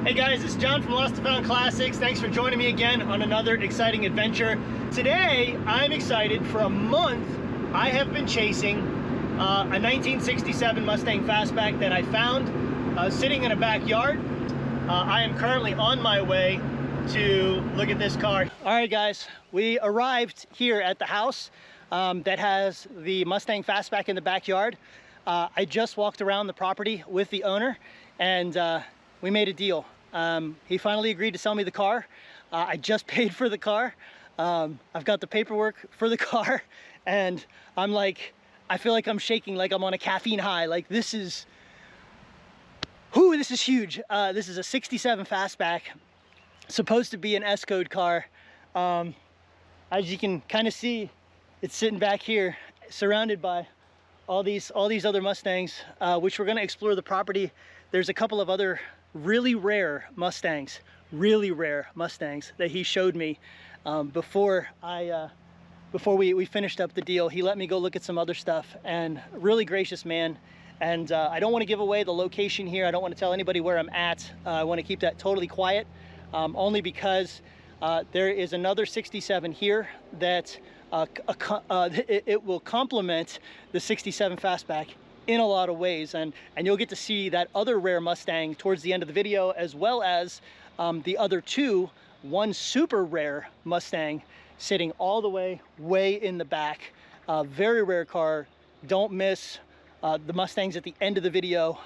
Hey guys, it's John from Lost and Found Classics. Thanks for joining me again on another exciting adventure. Today, I'm excited. For a month, I have been chasing a 1967 Mustang Fastback that I found sitting in a backyard. I am currently on my way to look at this car. All right guys, we arrived here at the house that has the Mustang Fastback in the backyard. I just walked around the property with the owner and we made a deal. He finally agreed to sell me the car. I just paid for the car. I've got the paperwork for the car and I'm like, I feel like I'm shaking like I'm on a caffeine high. Like this is huge. This is a 67 Fastback, supposed to be an S-code car. As you can kind of see, it's sitting back here surrounded by all these other Mustangs, which we're going to explore the property. There's a couple of other really rare Mustangs that he showed me before we finished up the deal. He let me go look at some other stuff, and really gracious man. And I don't want to give away the location here. I don't want to tell anybody where I'm at. I want to keep that totally quiet, only because there is another 67 here that it will complement the 67 Fastback in a lot of ways, and you'll get to see that other rare Mustang towards the end of the video, as well as the other one super rare Mustang sitting all the way in the back. Very rare car. Don't miss the Mustangs at the end of the video,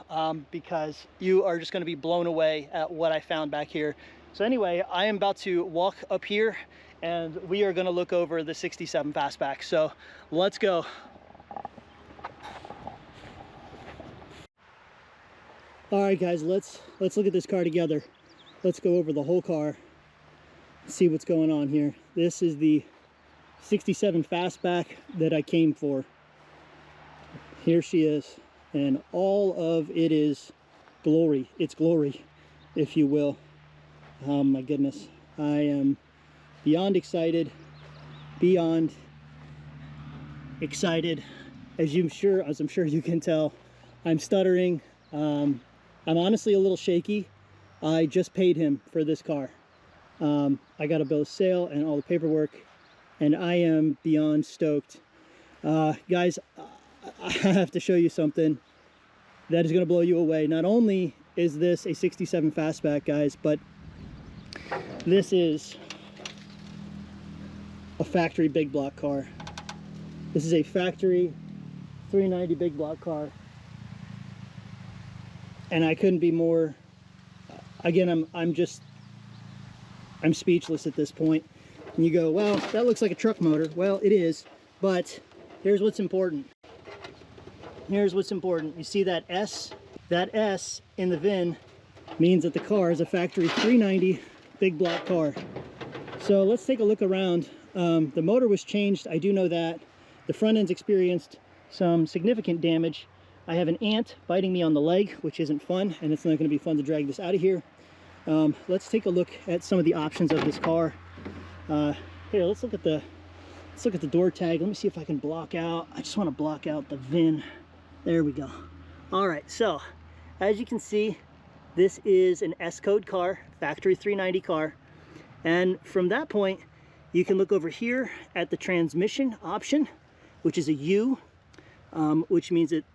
because you are just going to be blown away at what I found back here. So anyway, I am about to walk up here and we are going to look over the 67 Fastback. So let's go. All right guys, let's look at this car together. Let's go over the whole car, see what's going on here. This is the 67 Fastback that I came for. Here she is, and all of it is glory. It's glory, if you will. Oh my goodness, I am beyond excited, as I'm sure you can tell. I'm stuttering. I'm honestly a little shaky. I just paid him for this car. I got a bill of sale and all the paperwork, and I am beyond stoked. Guys, I have to show you something that is going to blow you away. Not only is this a 67 Fastback, guys, but this is a factory big block car. This is a factory 390 big block car. And I couldn't be more, again, I'm speechless at this point. And you go, well, that looks like a truck motor. Well, it is, but here's what's important. Here's what's important. You see that S? That S in the VIN means that the car is a factory 390 big block car. So let's take a look around. The motor was changed, I do know that. The front end's experienced some significant damage. I have an ant biting me on the leg, which isn't fun, and it's not going to be fun to drag this out of here. Let's take a look at some of the options of this car. Here, let's look at the door tag. Let me see if I can block out. I just want to block out the VIN. There we go. All right, so as you can see, this is an S-code car, factory 390 car. And from that point, you can look over here at the transmission option, which is a U, which means that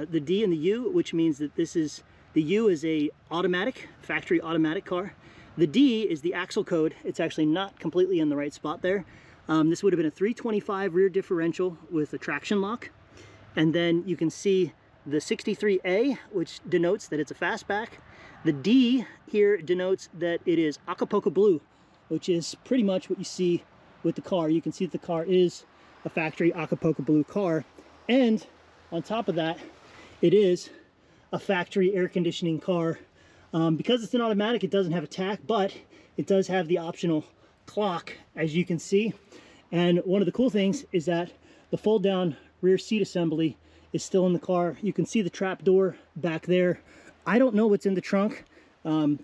the D and the U, which means that the U is a automatic, factory automatic car. The D is the axle code. It's actually not completely in the right spot there. This would have been a 325 rear differential with a traction lock. And then you can see the 63A, which denotes that it's a Fastback. The D here denotes that it is Acapulco blue, which is pretty much what you see with the car. You can see that the car is a factory Acapulco blue car. And on top of that, it is a factory air conditioning car. Because it's an automatic, it doesn't have a tach, but it does have the optional clock, as you can see. And one of the cool things is that the fold down rear seat assembly is still in the car. You can see the trap door back there. I don't know what's in the trunk.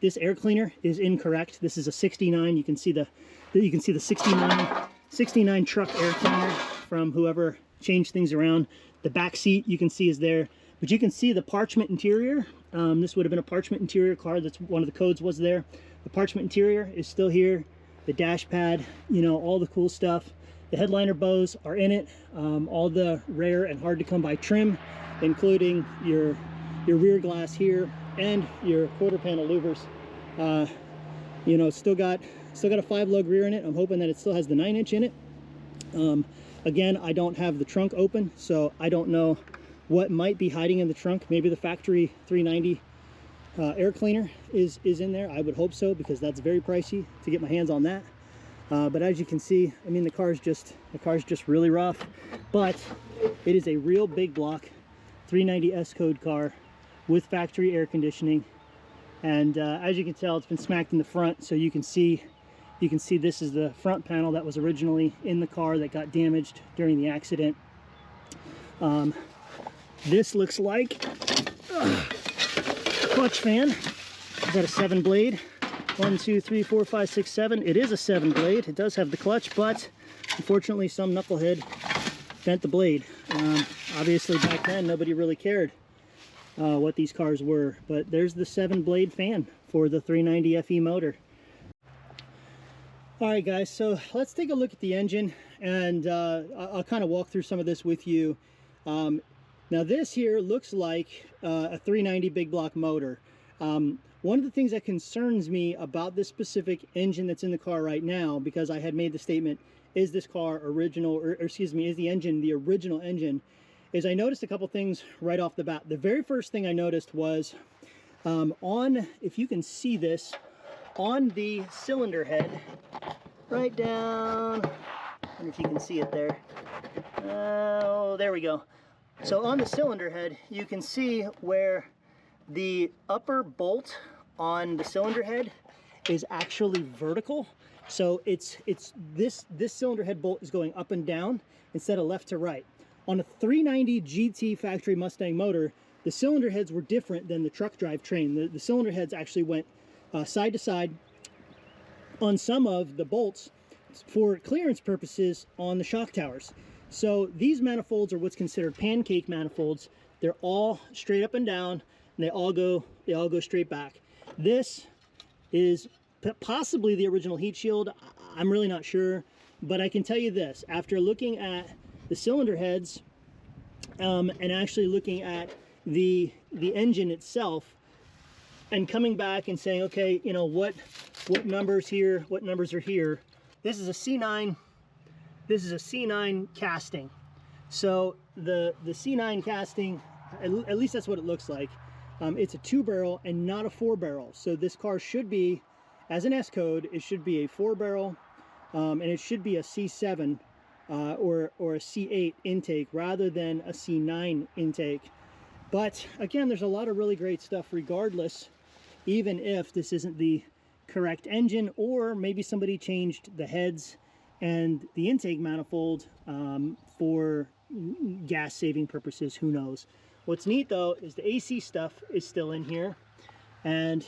This air cleaner is incorrect. This is a 69. You can see the 69 truck air cleaner from whoever changed things around. The back seat you can see is there, but you can see the parchment interior This would have been a parchment interior car. That's one of the codes was there. The parchment interior is still here. The dash pad, you know, all the cool stuff. The headliner bows are in it. All the rare and hard to come by trim, including your rear glass here and your quarter panel louvers. You know, still got a 5 lug rear in it. I'm hoping that it still has the 9-inch in it. Again, I don't have the trunk open, so I don't know what might be hiding in the trunk. Maybe the factory 390 air cleaner is in there. I would hope so, because that's very pricey to get my hands on that. But as you can see, I mean, the car's just really rough, but it is a real big block 390 S code car with factory air conditioning. And as you can tell, it's been smacked in the front, so you can see this is the front panel that was originally in the car that got damaged during the accident. This looks like clutch fan. Is that a 7 blade? 1, 2, 3, 4, 5, 6, 7. It is a 7 blade. It does have the clutch, but unfortunately some knucklehead bent the blade. Obviously back then nobody really cared what these cars were, but there's the 7 blade fan for the 390 FE motor. All right guys, so let's take a look at the engine, and I'll kind of walk through some of this with you. Now this here looks like a 390 big block motor. One of the things that concerns me about this specific engine that's in the car right now, because I had made the statement, is this car original, or excuse me, is the engine the original engine, is I noticed a couple things right off the bat. The very first thing I noticed was if you can see this, on the cylinder head, right down, I wonder if you can see it there. Oh, there we go. So on the cylinder head, you can see where the upper bolt on the cylinder head is actually vertical. So this cylinder head bolt is going up and down instead of left to right. On a 390 GT factory Mustang motor, the cylinder heads were different than the truck drive train. The cylinder heads actually went side to side on some of the bolts for clearance purposes on the shock towers. So these manifolds are what's considered pancake manifolds. They're all straight up and down, and they all go straight back. This is possibly the original heat shield. I'm really not sure, but I can tell you this: after looking at the cylinder heads and actually looking at the engine itself, and coming back and saying, okay, you know, what numbers here, what numbers are here. This is a C9. This is a C9 casting. So the C9 casting, at least that's what it looks like. It's a 2-barrel and not a 4-barrel. So this car should be, as an S code, it should be a 4-barrel, and it should be a C7 or a C8 intake rather than a C9 intake. But again, there's a lot of really great stuff regardless, even if this isn't the correct engine, or maybe somebody changed the heads and the intake manifold for gas saving purposes, who knows. What's neat though is the AC stuff is still in here, and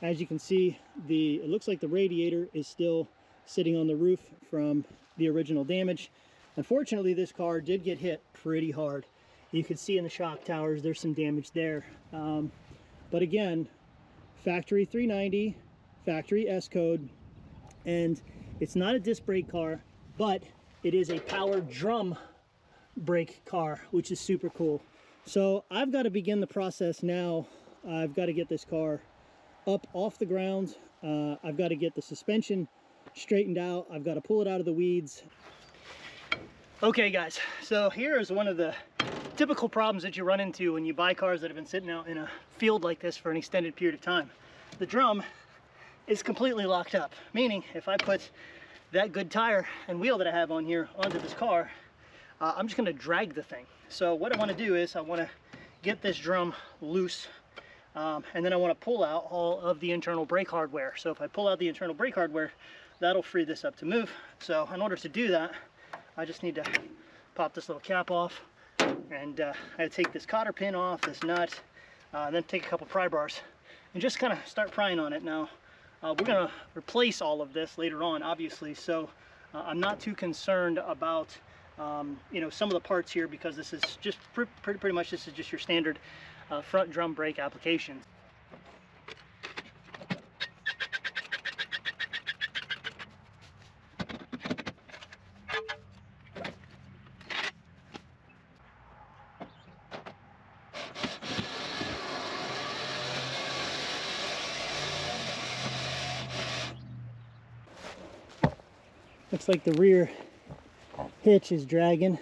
as you can see, it looks like the radiator is still sitting on the roof from the original damage. Unfortunately, this car did get hit pretty hard. You can see in the shock towers there's some damage there, but again, factory 390, factory S code, and it's not a disc brake car, but it is a power drum brake car, which is super cool. So I've got to begin the process now. I've got to get this car up off the ground. I've got to get the suspension straightened out. I've got to pull it out of the weeds. Okay guys, so here is one of the typical problems that you run into when you buy cars that have been sitting out in a field like this for an extended period of time. The drum is completely locked up, meaning if I put that good tire and wheel that I have on here onto this car, I'm just going to drag the thing. So what I want to do is I want to get this drum loose, and then I want to pull out all of the internal brake hardware. So if I pull out the internal brake hardware, that'll free this up to move. So in order to do that, I just need to pop this little cap off, and I take this cotter pin off, this nut, then take a couple pry bars and just kind of start prying on it. Now we're going to replace all of this later on, obviously, so I'm not too concerned about you know, some of the parts here, because this is just pretty much, this is just your standard front drum brake applications. Looks like the rear hitch is dragging,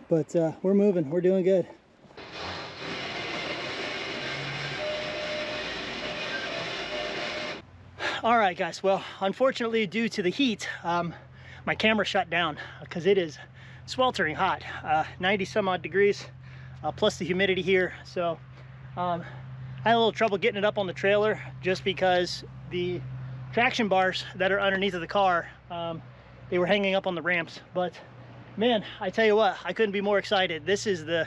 but we're moving, we're doing good. All right, guys, well, unfortunately, due to the heat, my camera shut down because it is sweltering hot, 90 some odd degrees, plus the humidity here. So I had a little trouble getting it up on the trailer just because the traction bars that are underneath of the car, they were hanging up on the ramps. But man, I tell you what, I couldn't be more excited. This is the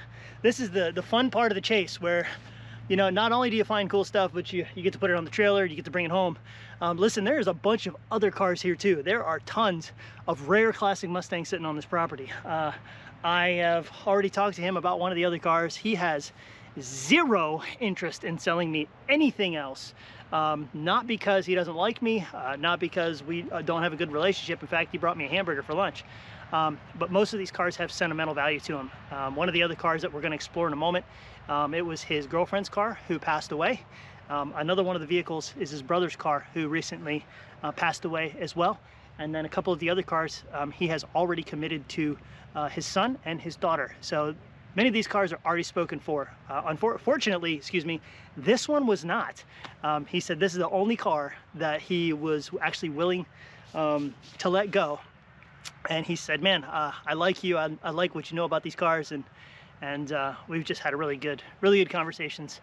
fun part of the chase, where, you know, not only do you find cool stuff, but you get to put it on the trailer, you get to bring it home. Listen, there's a bunch of other cars here too. There are tons of rare classic Mustangs sitting on this property. I have already talked to him about one of the other cars. He has zero interest in selling me anything else. Not because he doesn't like me, not because we don't have a good relationship. In fact, he brought me a hamburger for lunch. But most of these cars have sentimental value to them. One of the other cars that we're going to explore in a moment, it was his girlfriend's car who passed away. Another one of the vehicles is his brother's car who recently passed away as well. And then a couple of the other cars he has already committed to his son and his daughter. So many of these cars are already spoken for. Unfortunately, excuse me, this one was not. He said this is the only car that he was actually willing to let go. And he said, man, I like you. I like what you know about these cars. And we've just had a really good conversations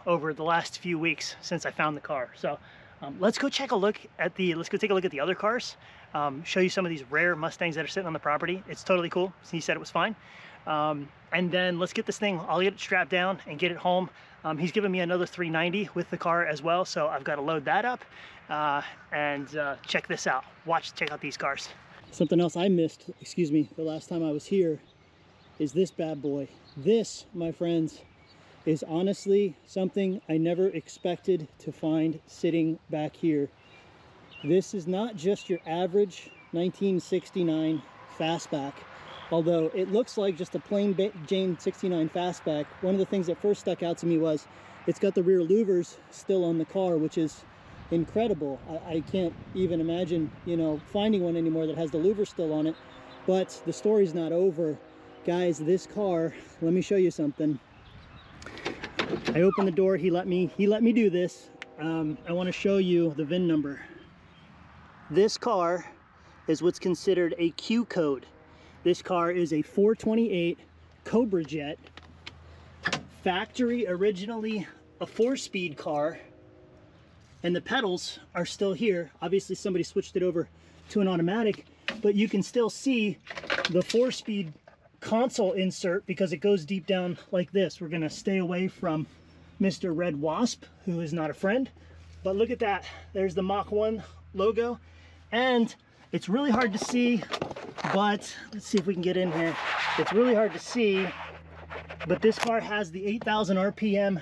over the last few weeks since I found the car. So let's go take a look at the other cars. Show you some of these rare Mustangs that are sitting on the property. It's totally cool. He said it was fine. And then let's get this thing, I'll get it strapped down and get it home. He's given me another 390 with the car as well, so I've got to load that up and check this out. Check out these cars. Something else I missed, excuse me, the last time I was here is this bad boy. This, my friends, is honestly something I never expected to find sitting back here. This is not just your average 1969 Fastback. Although it looks like just a plain Jane 69 Fastback, one of the things that first stuck out to me was it's got the rear louvers still on the car, which is incredible. I can't even imagine, you know, finding one anymore that has the louvers still on it. But the story's not over. Guys, this car, let me show you something. I opened the door, he let me do this. I want to show you the VIN number. This car is what's considered a Q code. This car is a 428 Cobra Jet, factory originally a 4-speed car, and the pedals are still here. Obviously somebody switched it over to an automatic, but you can still see the 4-speed console insert because it goes deep down like this. We're gonna stay away from Mr. Red Wasp, who is not a friend, but look at that. There's the Mach 1 logo, and it's really hard to see, but let's see if we can get in here. It's really hard to see, but this car has the 8,000 RPM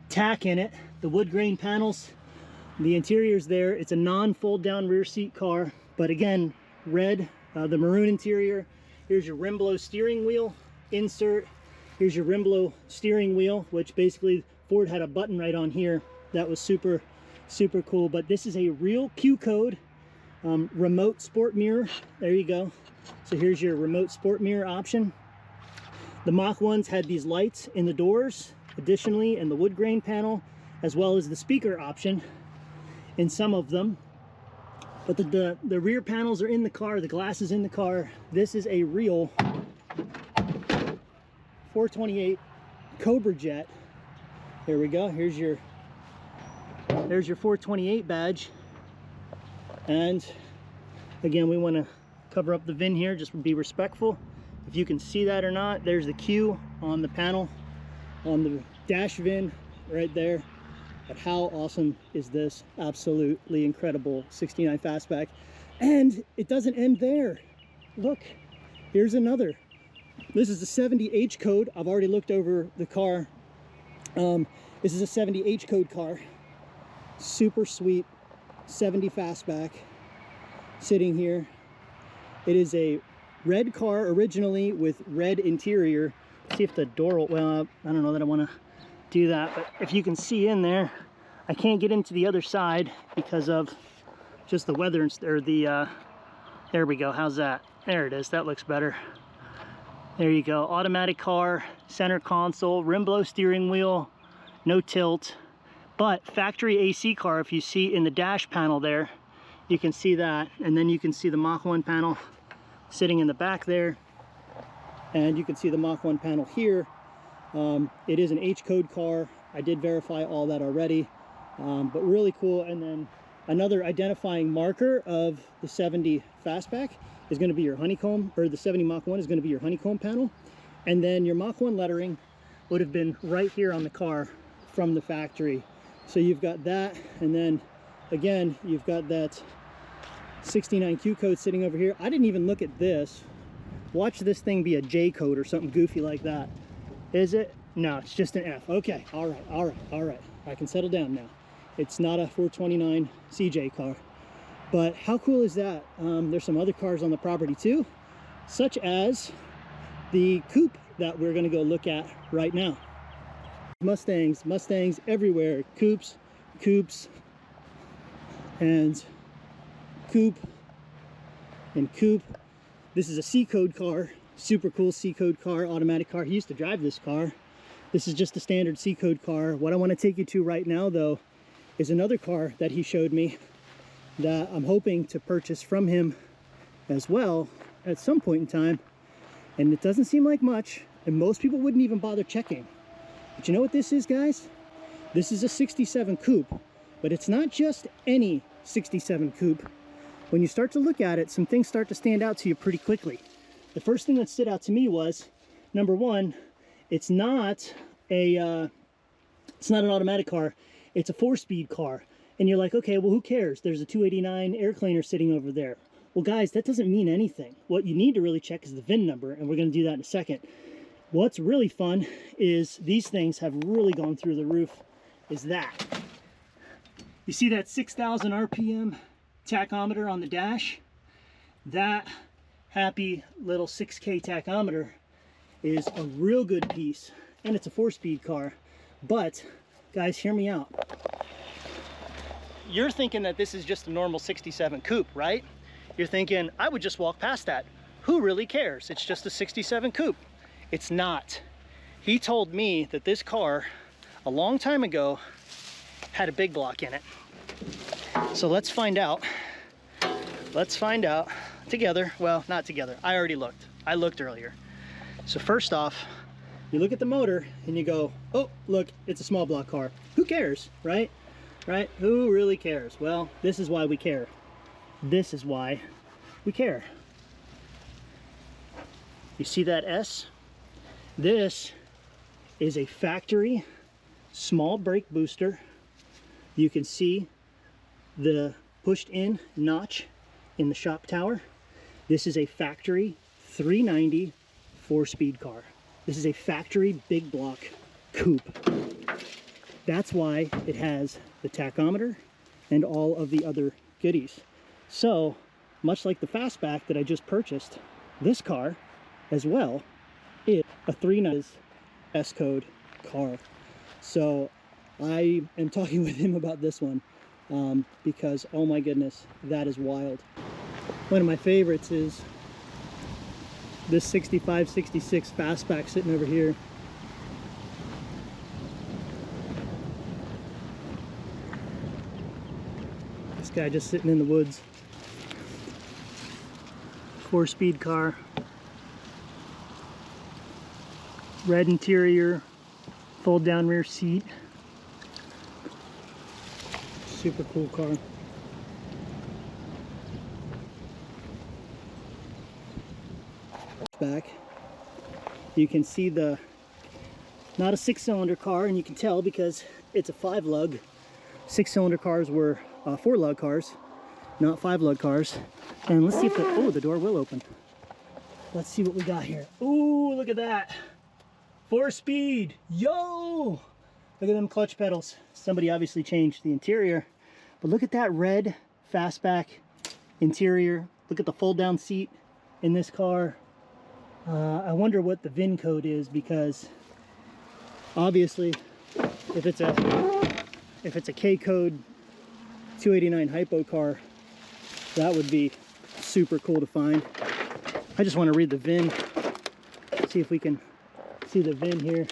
tack in it, the wood grain panels, the interior's there. It's a non-fold down rear seat car, but again, red, the maroon interior. Here's your rim-blow steering wheel insert. Here's your rim-blow steering wheel, which basically Ford had a button right on here that was super cool. But this is a real Q code remote sport mirror. There you go. So here's your remote sport mirror option. The Mach 1s had these lights in the doors additionally, and the wood grain panel, as well as the speaker option in some of them. But the rear panels are in the car, the glass is in the car. This is a real 428 Cobra Jet. Here we go. There's your 428 badge. And again, we want to cover up the VIN here, just be respectful. If you can see that or not, there's the Q on the panel, on the dash VIN right there. But how awesome is this? Absolutely incredible 69 Fastback. And it doesn't end there. Look, here's another This is the 70H code. I've already looked over the car. This is a 70H code car. Super sweet 70 Fastback sitting here. It is a red car originally with red interior. Let's see if the door will, well, I don't know that I want to do that, but if you can see in there, I can't get into the other side because of just the weather, or the, there we go, how's that? There it is, that looks better. There you go, automatic car, center console, rim blow steering wheel, no tilt, but factory AC car. If you see in the dash panel there, you can see that, and then you can see the Mach 1 panel sitting in the back there, and you can see the Mach 1 panel here. It is an H code car. I did verify all that already, but really cool. And then another identifying marker of the 70 Fastback is going to be your honeycomb, or the 70 Mach 1 is going to be your honeycomb panel. And then your Mach 1 lettering would have been right here on the car from the factory. So you've got that, and then again, you've got that 69Q code sitting over here. I didn't even look at this. Watch this thing be a J code or something goofy like that. Is it? No, it's just an F. Okay, all right, all right, all right. I can settle down now. It's not a 429 CJ car. But how cool is that? There's some other cars on the property too, such as the coupe that we're gonna go look at right now. Mustangs everywhere. Coupes, and coupe, and coupe. This is a C code car, super cool C code car, automatic car. He used to drive this car. This is just a standard C code car. What I want to take you to right now though is another car that he showed me that I'm hoping to purchase from him as well at some point in time. And it doesn't seem like much, and most people wouldn't even bother checking. But you know what this is, guys? This is a 67 coupe, but it's not just any 67 coupe. When you start to look at it, some things start to stand out to you pretty quickly. The first thing that stood out to me was, number one, it's not an automatic car, it's a 4-speed car. And you're like, okay, well, who cares? There's a 289 air cleaner sitting over there. Well, guys, that doesn't mean anything. What you need to really check is the VIN number, and we're gonna do that in a second. What's really fun is these things have really gone through the roof, is that. You see that 6,000 RPM tachometer on the dash? That happy little 6K tachometer is a real good piece, and it's a 4-speed car. But guys, hear me out. You're thinking that this is just a normal 67 coupe, right? You're thinking, I would just walk past that. Who really cares? It's just a 67 coupe. It's not. He told me that this car a long time ago had a big block in it. So let's find out. Let's find out together. Well, not together. I already looked. I looked earlier. So first off, you look at the motor and you go, oh, look, it's a small block car. Who cares, right? Right? Who really cares? Well, this is why we care. This is why we care. You see that S? This is a factory small brake booster. You can see the pushed in notch in the shock tower. This is a factory 390 4-speed car. This is a factory big block coupe. That's why it has the tachometer and all of the other goodies. So much like the Fastback that I just purchased, this car as well is a 390 S code car. So I am talking with him about this one because, oh my goodness, that is wild. One of my favorites is this 65, 66 Fastback sitting over here. This guy just sitting in the woods. 4-speed car. Red interior, fold down rear seat. Super cool car. Back, you can see the, not a 6-cylinder car, and you can tell because it's a 5-lug. 6-cylinder cars were 4-lug cars, not 5-lug cars. And let's see if the door will open. Let's see what we got here. Ooh, look at that. 4-speed. Yo! Look at them clutch pedals. Somebody obviously changed the interior. But look at that red Fastback interior. Look at the fold-down seat in this car. I wonder what the VIN code is, because obviously if it's a K code 289 hypo car, that would be super cool to find. I just want to read the VIN, see if we can see the VIN here.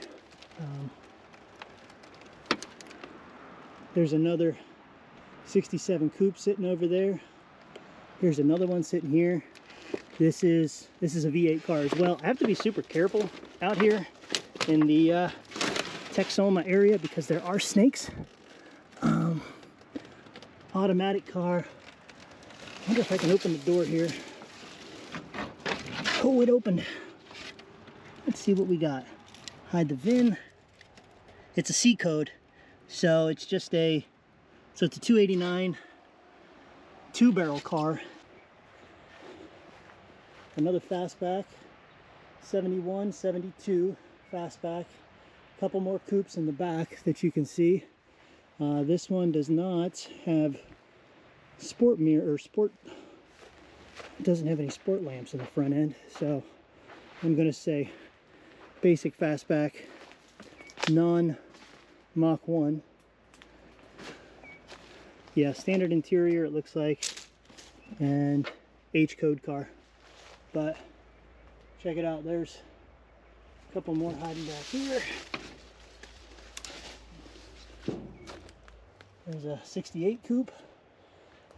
There's another 67 coupe sitting over there. Here's another one sitting here. This is a V8 car as well. I have to be super careful out here in the Texoma area because there are snakes. Automatic car. I wonder if I can open the door here. Oh, it opened. Let's see what we got. Hide the VIN. It's a C code, so it's just it's a 289 two-barrel car. Another Fastback, 71, 72 Fastback. A couple more coupes in the back that you can see. This one does not have sport mirror or sport. It doesn't have any sport lamps in the front end, so I'm going to say basic Fastback, non-Mach 1. Yeah, standard interior it looks like, and H code car. But check it out, there's a couple more hiding back here. There's a 68 coupe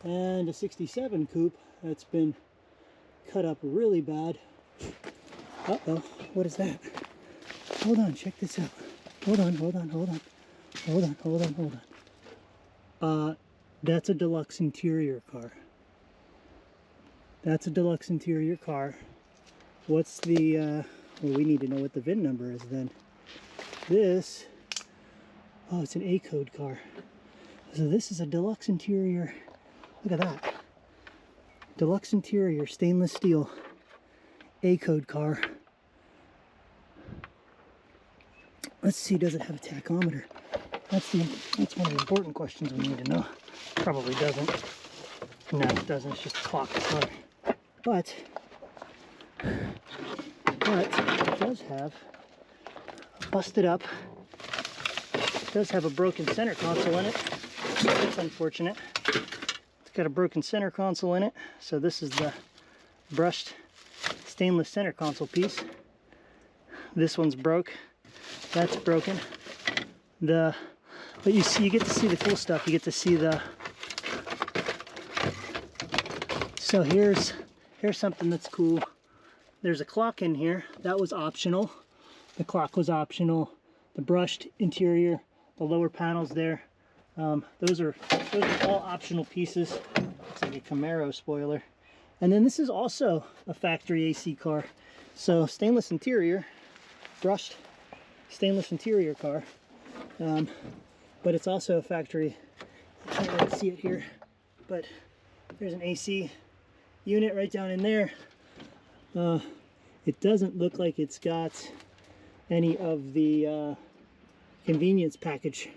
and a 67 coupe that's been cut up really bad. Uh-oh, what is that? Hold on, check this out. Hold on. That's a deluxe interior car. That's a deluxe interior car. What's the, well, we need to know what the VIN number is then. This, oh, it's an A code car. So this is a deluxe interior. Look at that. Deluxe interior, stainless steel, A code car. Let's see, does it have a tachometer? That's one of the important questions we need to know. Probably doesn't. No, it doesn't. It's just a clock car. But it does have a busted up. It does have a broken center console in it. That's unfortunate. It's got a broken center console in it. So this is the brushed stainless center console piece. This one's broke. That's broken. But you see, you get to see the cool stuff. You get to see the. So here's something that's cool. There's a clock in here. That was optional. The clock was optional. The brushed interior, the lower panels there. Those are all optional pieces. Looks like a Camaro spoiler. And then this is also a factory AC car. So stainless interior, brushed stainless interior car. But it's also a factory. I can't really see it here, but there's an AC unit right down in there. It doesn't look like it's got any of the convenience package.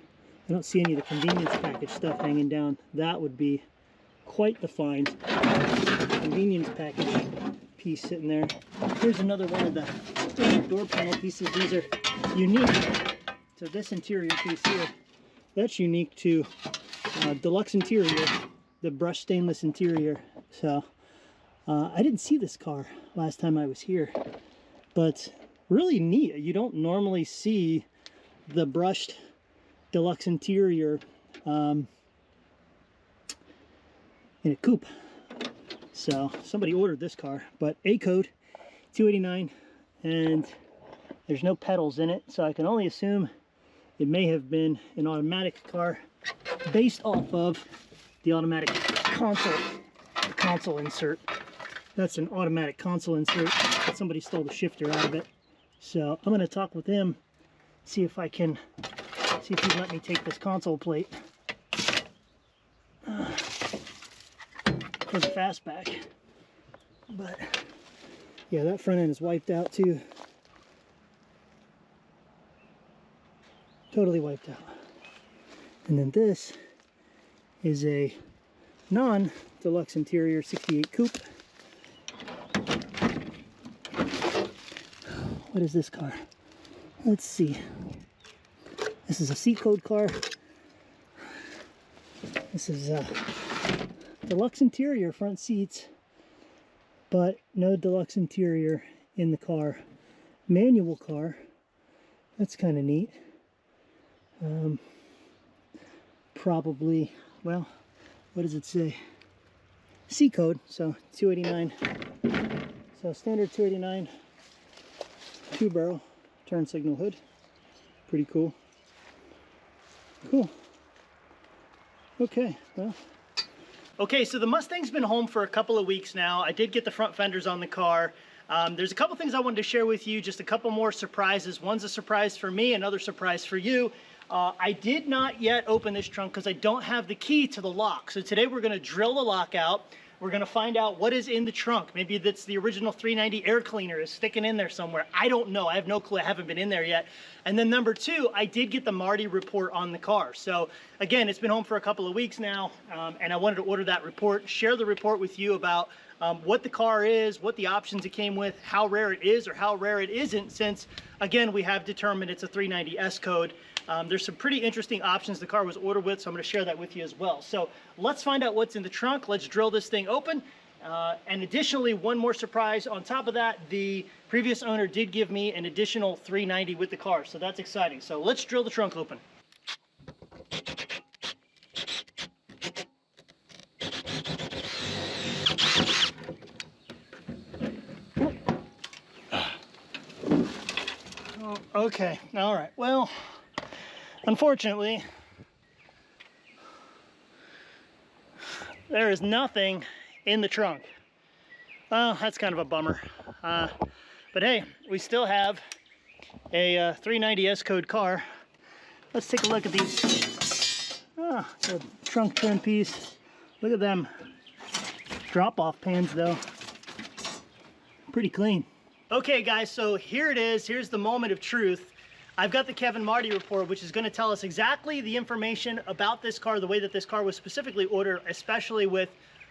I don't see any of the convenience package stuff hanging down. That would be quite the find. Convenience package piece sitting there. Here's another one of the door panel pieces. These are unique to this interior piece here. That's unique to deluxe interior, the brushed stainless interior. So I didn't see this car last time I was here, but really neat. You don't normally see the brushed deluxe interior in a coupe. So somebody ordered this car, but A code 289, and there's no pedals in it, so I can only assume it may have been an automatic car based off of the automatic console insert. That's an automatic console insert. Somebody stole the shifter out of it. So I'm going to talk with him, see if he'd let me take this console plate for the Fastback. But Yeah, that front end is wiped out too. Totally wiped out. And then this is a non-deluxe interior 68 coupe. What is this car? Let's see. This is a C code car. This is a deluxe interior front seats, but no deluxe interior in the car. Manual car. That's kind of neat. Probably, well, what does it say? C code, so 289. So standard 289 two-barrel turn signal hood. Pretty cool. Cool. Okay, well. Okay, so the Mustang's been home for a couple of weeks now. I did get the front fenders on the car. There's a couple things I wanted to share with you, just a couple more surprises. One's a surprise for me, another surprise for you. I did not yet open this trunk because I don't have the key to the lock. So today we're gonna drill the lock out. We're gonna find out what is in the trunk. Maybe that's the original 390 air cleaner is sticking in there somewhere. I don't know, I have no clue, I haven't been in there yet. And then number two, I did get the Marty report on the car. So again, it's been home for a couple of weeks now, and I wanted to order that report, share the report with you about what the car is, what the options it came with, how rare it is or how rare it isn't, since again, we have determined it's a 390 S code. There's some pretty interesting options the car was ordered with, so I'm going to share that with you as well. So let's find out what's in the trunk. Let's drill this thing open. And additionally, one more surprise on top of that, the previous owner did give me an additional 390 with the car, so that's exciting. So let's drill the trunk open. Okay, all right, well, unfortunately, there is nothing in the trunk. Well, that's kind of a bummer. But hey, we still have a 390 S code car. Let's take a look at these. The trunk trim piece. Look at them drop-off pans though. Pretty clean. Okay guys, so here it is. Here's the moment of truth. I've got the Kevin Marty report, which is going to tell us exactly the information about this car, the way that this car was specifically ordered, especially with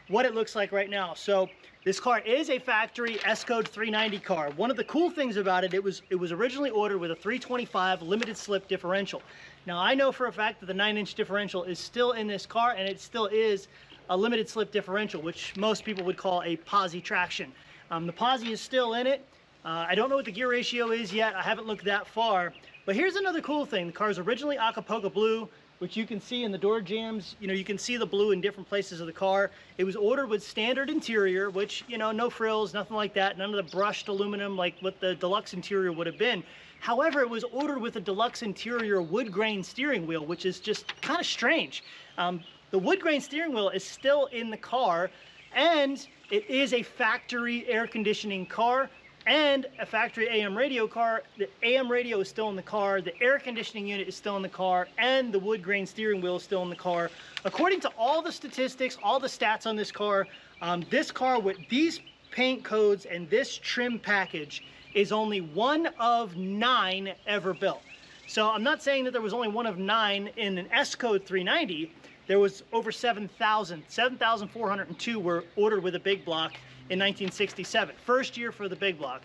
what it looks like right now. So this car is a factory S-code 390 car. One of the cool things about it, it was originally ordered with a 325 limited slip differential. Now I know for a fact that the 9-inch differential is still in this car, and it still is a limited slip differential, which most people would call a posi traction. The posi is still in it. I don't know what the gear ratio is yet. I haven't looked that far. But here's another cool thing. The car is originally Acapulco blue, which you can see in the door jambs. You know, you can see the blue in different places of the car. It was ordered with standard interior, which, you know, no frills, nothing like that. None of the brushed aluminum like what the deluxe interior would have been. However, it was ordered with a deluxe interior wood grain steering wheel, which is just kind of strange. The wood grain steering wheel is still in the car, and it is a factory air conditioning car and a factory AM radio car. The AM radio is still in the car, the air conditioning unit is still in the car, and the wood grain steering wheel is still in the car. According to all the statistics, all the stats on this car with these paint codes and this trim package is only one of 9 ever built. So I'm not saying that there was only one of 9 in an S-code 390. There was over 7,000. 7,402 were ordered with a big block in 1967, first year for the big block.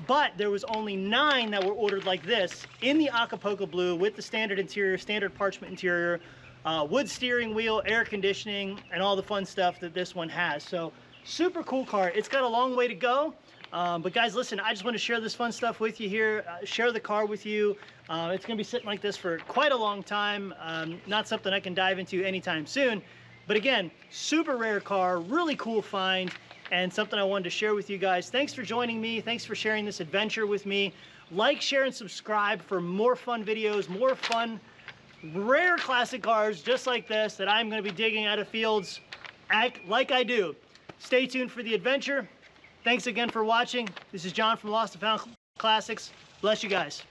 But there was only 9 that were ordered like this in the Acapulco blue with the standard interior, standard parchment interior, wood steering wheel, air conditioning, and all the fun stuff that this one has. So super cool car. It's got a long way to go. But guys, listen, I just want to share this fun stuff with you here, share the car with you. It's going to be sitting like this for quite a long time. Not something I can dive into anytime soon. But again, super rare car, really cool find, and something I wanted to share with you guys. Thanks for joining me. Thanks for sharing this adventure with me. Like, share, and subscribe for more fun videos, more fun, rare classic cars just like this that I'm going to be digging out of fields like I do. Stay tuned for the adventure. Thanks again for watching. This is John from Lost and Found Classics. Bless you guys.